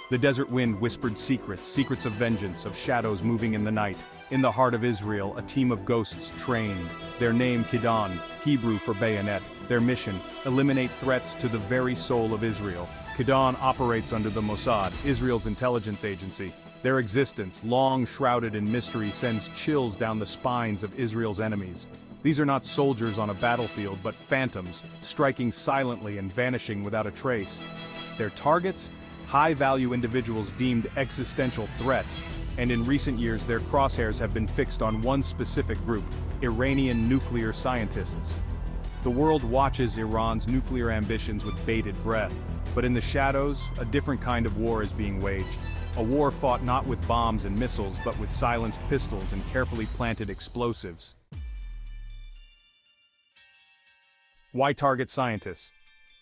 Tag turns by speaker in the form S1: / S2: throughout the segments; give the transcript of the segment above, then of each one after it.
S1: The desert wind whispered secrets, secrets of vengeance, of shadows moving in the night. In the heart of Israel, a team of ghosts trained. Their name Kidon, Hebrew for bayonet. Their mission, eliminate threats to the very soul of Israel. Kidon operates under the Mossad, Israel's intelligence agency. Their existence, long shrouded in mystery, sends chills down the spines of Israel's enemies. These are not soldiers on a battlefield, but phantoms, striking silently and vanishing without a trace. Their targets? High-value individuals deemed existential threats, and in recent years their crosshairs have been fixed on one specific group, Iranian nuclear scientists. The world watches Iran's nuclear ambitions with bated breath, but in the shadows, a different kind of war is being waged. A war fought not with bombs and missiles, but with silenced pistols and carefully planted explosives. Why target scientists?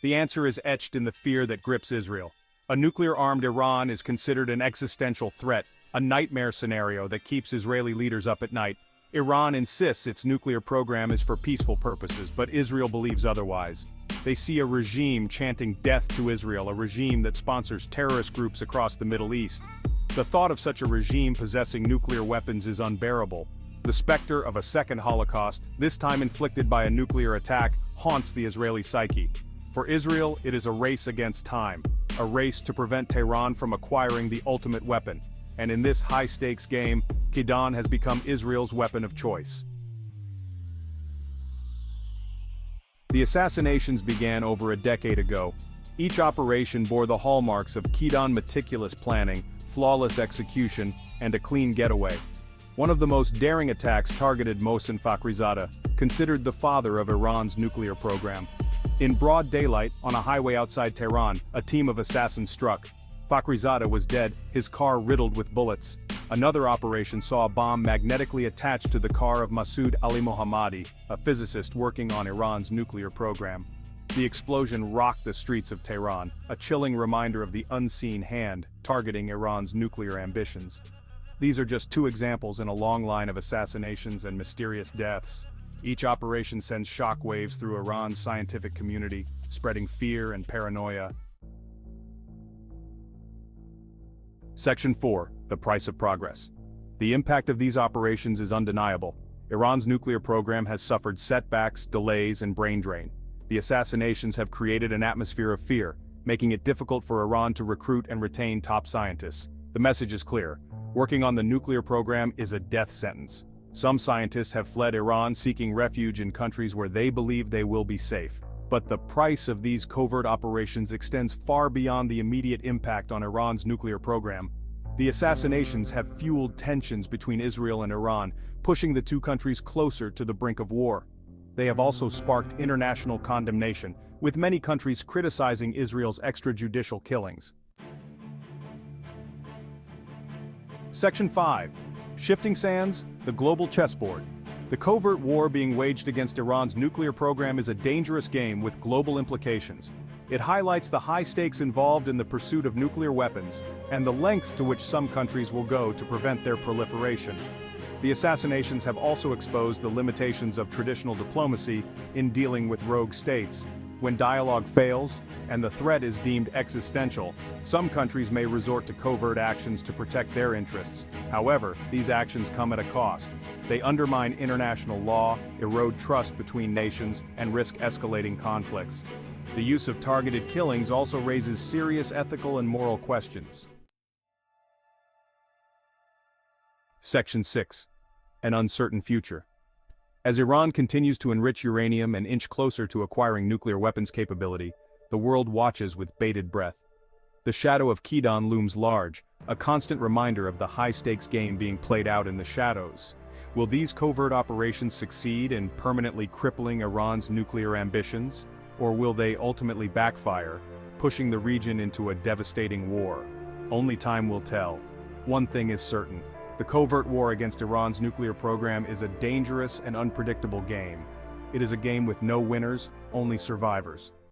S1: The answer is etched in the fear that grips Israel. A nuclear-armed Iran is considered an existential threat, a nightmare scenario that keeps Israeli leaders up at night. Iran insists its nuclear program is for peaceful purposes, but Israel believes otherwise. They see a regime chanting death to Israel, a regime that sponsors terrorist groups across the Middle East. The thought of such a regime possessing nuclear weapons is unbearable. The specter of a second Holocaust, this time inflicted by a nuclear attack, haunts the Israeli psyche. For Israel, it is a race against time, a race to prevent Tehran from acquiring the ultimate weapon. And in this high-stakes game, Kidon has become Israel's weapon of choice. The assassinations began over a decade ago. Each operation bore the hallmarks of Kidon meticulous planning, flawless execution, and a clean getaway. One of the most daring attacks targeted Mohsen Fakhrizadeh, considered the father of Iran's nuclear program. In broad daylight, on a highway outside Tehran, a team of assassins struck. Fakhrizadeh was dead, his car riddled with bullets. Another operation saw a bomb magnetically attached to the car of Masoud Ali Mohammadi, a physicist working on Iran's nuclear program. The explosion rocked the streets of Tehran, a chilling reminder of the unseen hand targeting Iran's nuclear ambitions. These are just two examples in a long line of assassinations and mysterious deaths. Each operation sends shockwaves through Iran's scientific community, spreading fear and paranoia. Section 4. The price of progress. The impact of these operations is undeniable. Iran's nuclear program has suffered setbacks, delays, and brain drain. The assassinations have created an atmosphere of fear, making it difficult for Iran to recruit and retain top scientists. The message is clear. Working on the nuclear program is a death sentence. Some scientists have fled Iran seeking refuge in countries where they believe they will be safe. But the price of these covert operations extends far beyond the immediate impact on Iran's nuclear program. The assassinations have fueled tensions between Israel and Iran, pushing the two countries closer to the brink of war. They have also sparked international condemnation, with many countries criticizing Israel's extrajudicial killings. Section 5. Shifting sands, the global chessboard. The covert war being waged against Iran's nuclear program is a dangerous game with global implications. It highlights the high stakes involved in the pursuit of nuclear weapons, and the lengths to which some countries will go to prevent their proliferation. The assassinations have also exposed the limitations of traditional diplomacy in dealing with rogue states. When dialogue fails, and the threat is deemed existential, some countries may resort to covert actions to protect their interests. However, these actions come at a cost. They undermine international law, erode trust between nations, and risk escalating conflicts. The use of targeted killings also raises serious ethical and moral questions. Section 6. An uncertain future. As Iran continues to enrich uranium and inch closer to acquiring nuclear weapons capability, the world watches with bated breath. The shadow of Kidon looms large, a constant reminder of the high-stakes game being played out in the shadows. Will these covert operations succeed in permanently crippling Iran's nuclear ambitions? Or will they ultimately backfire, pushing the region into a devastating war? Only time will tell. One thing is certain. The covert war against Iran's nuclear program is a dangerous and unpredictable game. It is a game with no winners, only survivors.